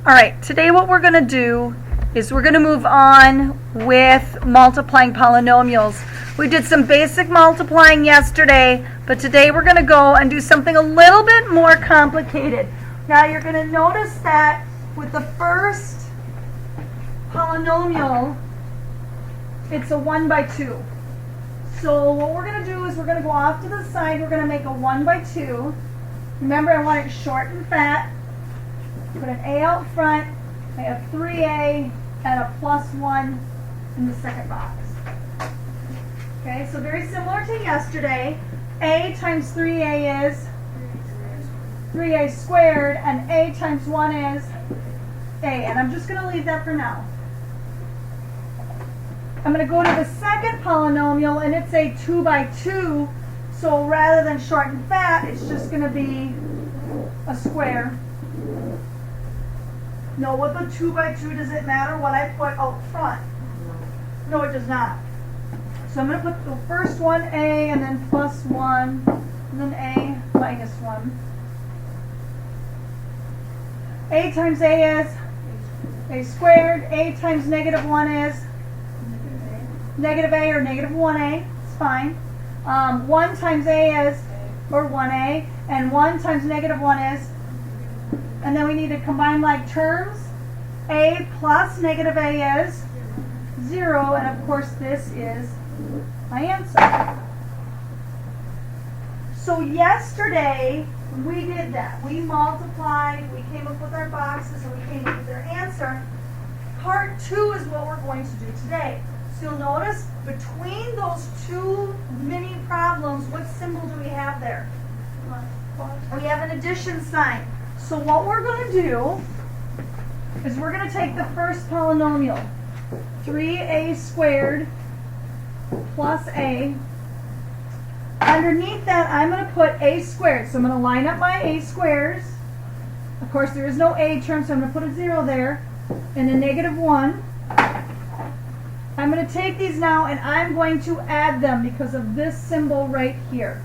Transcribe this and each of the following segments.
All right, today what we're going to do is we're going to move on with multiplying polynomials. We did some basic multiplying yesterday, but today we're going to go and do something a little bit more complicated. Now you're going to notice that with the first polynomial, it's a 1 by 2. So what we're going to do is we're going to go off to the side, we're going to make a 1 by 2. Remember, I want it short and fat. Put an A out front, I have 3A and a plus 1 in the second box. Okay, so very similar to yesterday. A times 3A is 3A squared, and A times 1 is A. And I'm just going to leave that for now. I'm going to go to the second polynomial, and it's a 2 by 2. So rather than short and fat, it's just going to be a square. No, with the 2 by 2, does it matter what I put out front? No, it does not. So I'm going to put the first one A, and then plus 1, and then A minus 1. A times A is A squared. A times negative 1 is negative A or negative 1A. It's fine. 1 times A is, or 1A, and 1 times negative 1 is, and then we need to combine like terms. A plus negative A is 0, and of course this is my answer. So yesterday we did that. We multiplied, we came up with our boxes, and we came up with our answer. Part 2 is what we're going to do today. So you'll notice between those two mini problems, what symbol do we have there? We have an addition sign. So what we're going to do is we're going to take the first polynomial, 3A squared plus A. Underneath that, I'm going to put A squared. So I'm going to line up my A squares. Of course, there is no A term, so I'm going to put a 0 there and a negative 1. I'm going to take these now, and I'm going to add them because of this symbol right here.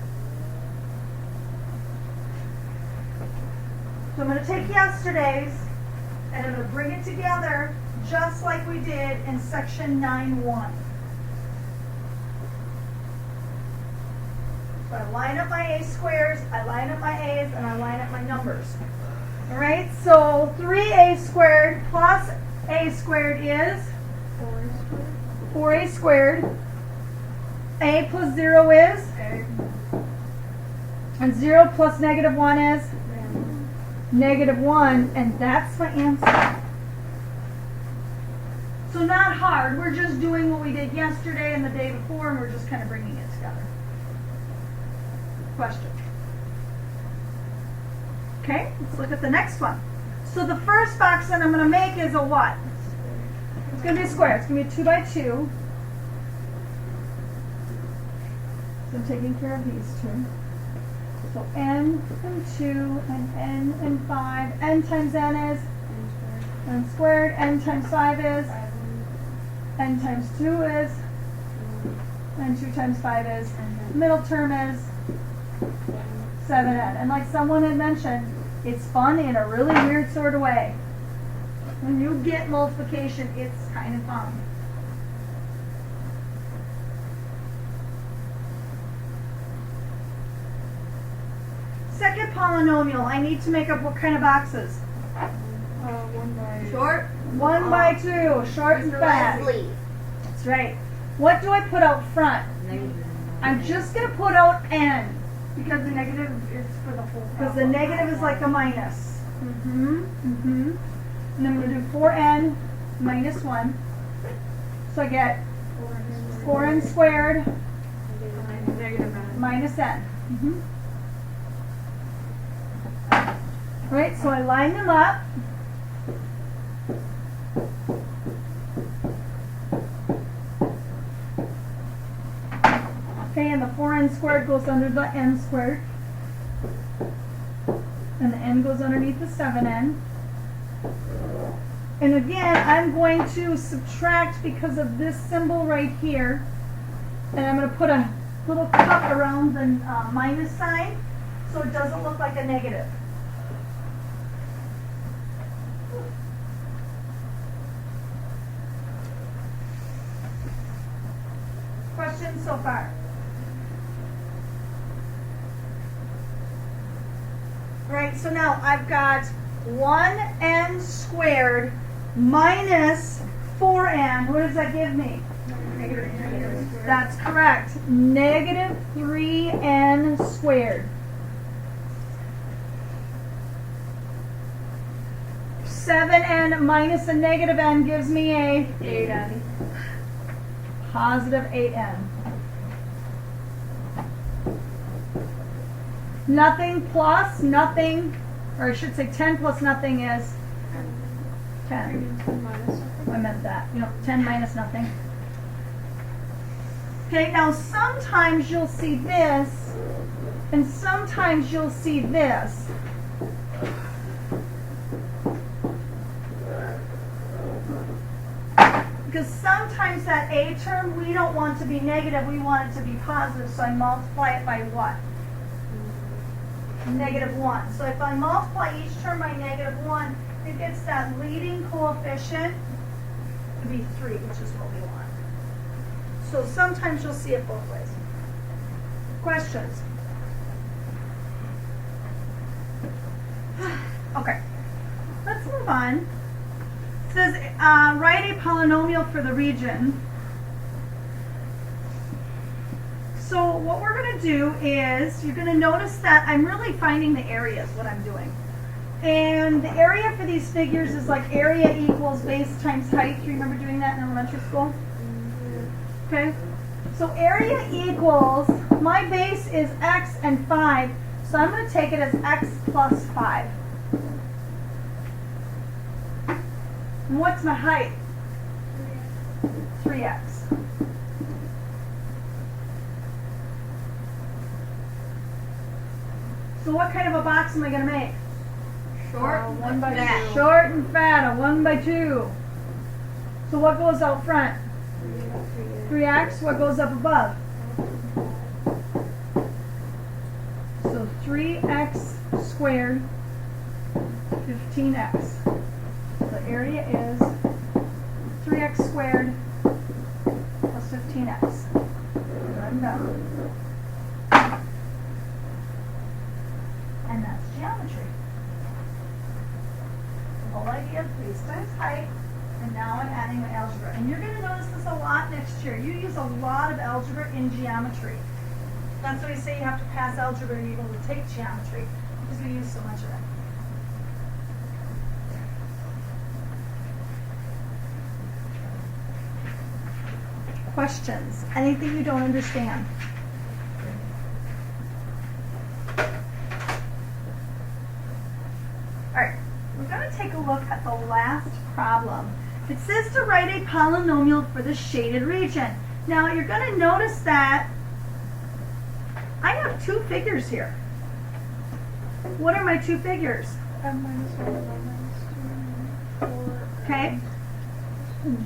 So I'm going to take yesterday's, and I'm going to bring it together just like we did in section 9.1. So I line up my A squares, I line up my A's, and I line up my numbers. All right, so 3A squared plus A squared is 4A squared. A plus 0 is? And 0 plus negative 1 is? Negative 1, and that's my answer. So not hard. We're just doing what we did yesterday and the day before, and we're just kind of bringing it together. Question. Okay, let's look at the next one. So the first box that I'm going to make is a what? It's going to be a square. It's going to be a 2 by 2. So I'm taking care of these two. So n and 2 and n and 5. N times n is n squared. N times 5 is n times 2 is and 2 times 5 is. Middle term is 7n. And like someone had mentioned, it's fun in a really weird sort of way. When you get multiplication, it's kind of fun. Second polynomial, I need to make up what kind of boxes? 1 by... Short? 1 by 2, short and fat. That's right. What do I put out front? I'm just going to put out n. Because the negative is for the whole Because the negative is like a minus. And then I'm going to do 4n minus 1. So I get 4n squared minus n. Right, so I line them up. Okay, and the 4n squared goes under the n squared. And the n goes underneath the 7n. And again, I'm going to subtract because of this symbol right here. And I'm going to put a little cup around the minus sign so it doesn't look like a negative. questions so far? Right, so now I've got 1n squared minus 4n. What does that give me? Negative. That's correct. Negative 3n squared. 7n minus a negative n gives me a 8n. positive 8n. Nothing plus nothing, or I should say 10 plus nothing is 10. 10 minus something. I meant that. 10 minus nothing. Okay, now sometimes you'll see this, and sometimes you'll see this. Because sometimes that a term, we don't want to be negative, we want it to be positive, so I multiply it by what? Negative 1. So if I multiply each term by negative 1, it gets that leading coefficient to be 3, which is what we want. So sometimes you'll see it both ways. Questions? Okay, let's move on. It says, write a polynomial for the region. So what we're going to do is, you're going to notice that I'm really finding the areas, what I'm doing. And the area for these figures is like area equals base times height. Do you remember doing that in elementary school? Okay. So area equals, my base is x and 5, so I'm going to take it as x plus 5. And what's my height? 3x. So what kind of a box am I going to make? Short. 1 by 2. Short and fat, a 1 by 2. So what goes out front? 3x. What goes up above? So 3x squared, 15x. The area is 3x squared plus 15x. I'm done. And that's geometry. The whole idea of base times height, and now I'm adding my algebra. And you're going to notice this a lot next year. You use a lot of algebra in geometry. That's why we say you have to pass algebra to be able to take geometry, because we use so much of it. Questions? Anything you don't understand? Alright, we're going to take a look at the last problem. It says to write a polynomial for the shaded region. Now you're going to notice that I have two figures here. What are my two figures? M minus 1 and M minus 2 and 4. Okay,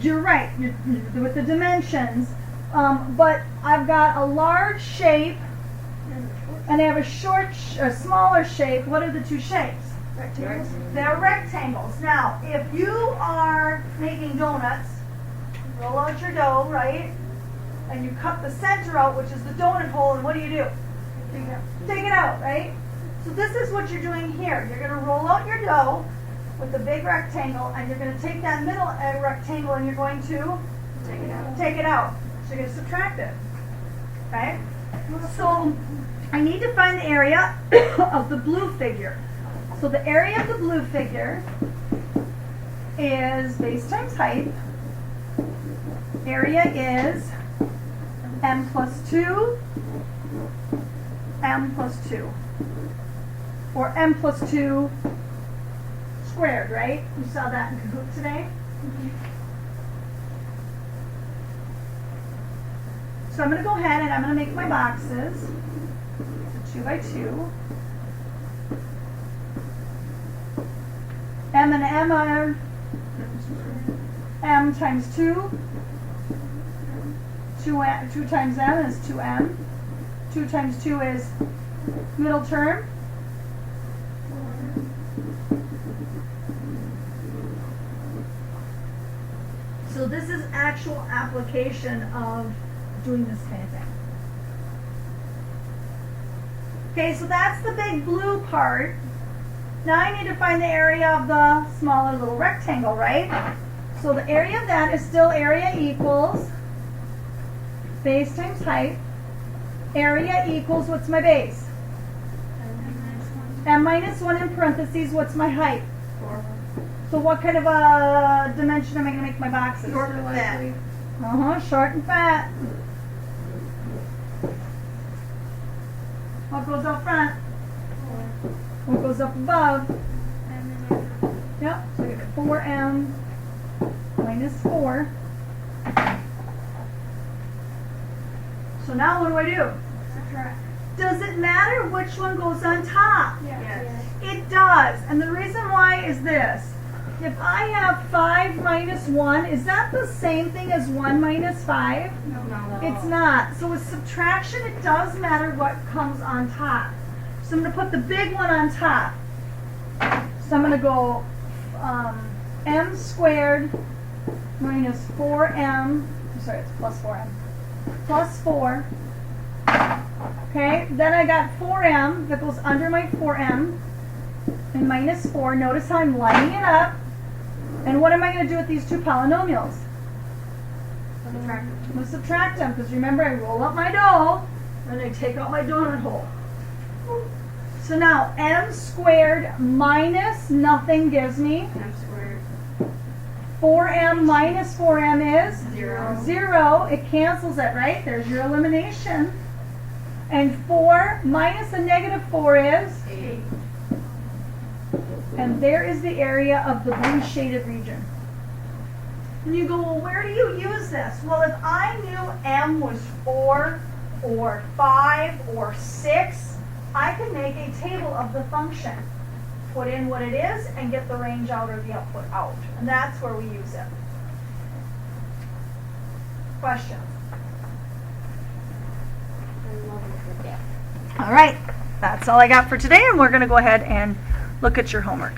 you're right, you're with the dimensions, but I've got a large shape and I have a smaller shape. What are the two shapes? Rectangles. They're rectangles. Now, if you are making donuts, roll out your dough, right? And you cut the center out, which is the donut hole, and what do? Take it out, right? So this is what you're doing here. You're going to roll out your dough with the big rectangle, and you're going to take that middle rectangle and you're going to take it out. So you're going to subtract it. Okay? So I need to find the area of the blue figure. So the area of the blue figure is base times height. Area is m plus 2, m plus 2. Or m plus 2 squared, right? You saw that in Kahoot today? So I'm going to go ahead and I'm going to make my boxes. So 2 by 2. M and M are m times 2. 2 times m is 2m. 2 times 2 is middle term. So this is actual application of doing this kind of thing. Okay, so that's the big blue part. Now I need to find the area of the smaller little rectangle, right? So the area of that is still area equals base times height. Area equals, what's my base? M minus 1 in parentheses, what's my height? 4. So what kind of a dimension am I going to make my boxes? Short and fat. Short and fat. What goes up front? 4. What goes up above? And then Yep, so we get 4m minus 4. So now what do? subtract. Does it matter which one goes on top? Yes. It does. And the reason why is this. If I have 5 minus 1, is that the same thing as 1 minus 5? No. It's not. So with subtraction, it does matter what comes on top. So I'm going to put the big one on top. So I'm going to go m squared minus 4m, sorry, it's plus 4m, plus 4. Okay, then I got 4m that goes under my 4m and minus 4. Notice how I'm lining it up. And what am I going to do with these two polynomials? Subtract. I'm going to subtract them because remember I roll up my dough and I take out my donut hole. So now m squared minus nothing gives me M squared. 4m minus 4m is 0. 0. It cancels it, right? There's your elimination. And 4 minus a negative 4 is? 8. And there is the area of the blue shaded region. And you go, well, where do you use this? Well, if I knew m was 4 or 5 or 6, I could make a table of the function. Put in what it is and get the range out or the output out. And that's where we use it. Questions? All right, that's all I got for today, and we're going to go ahead and look at your homework.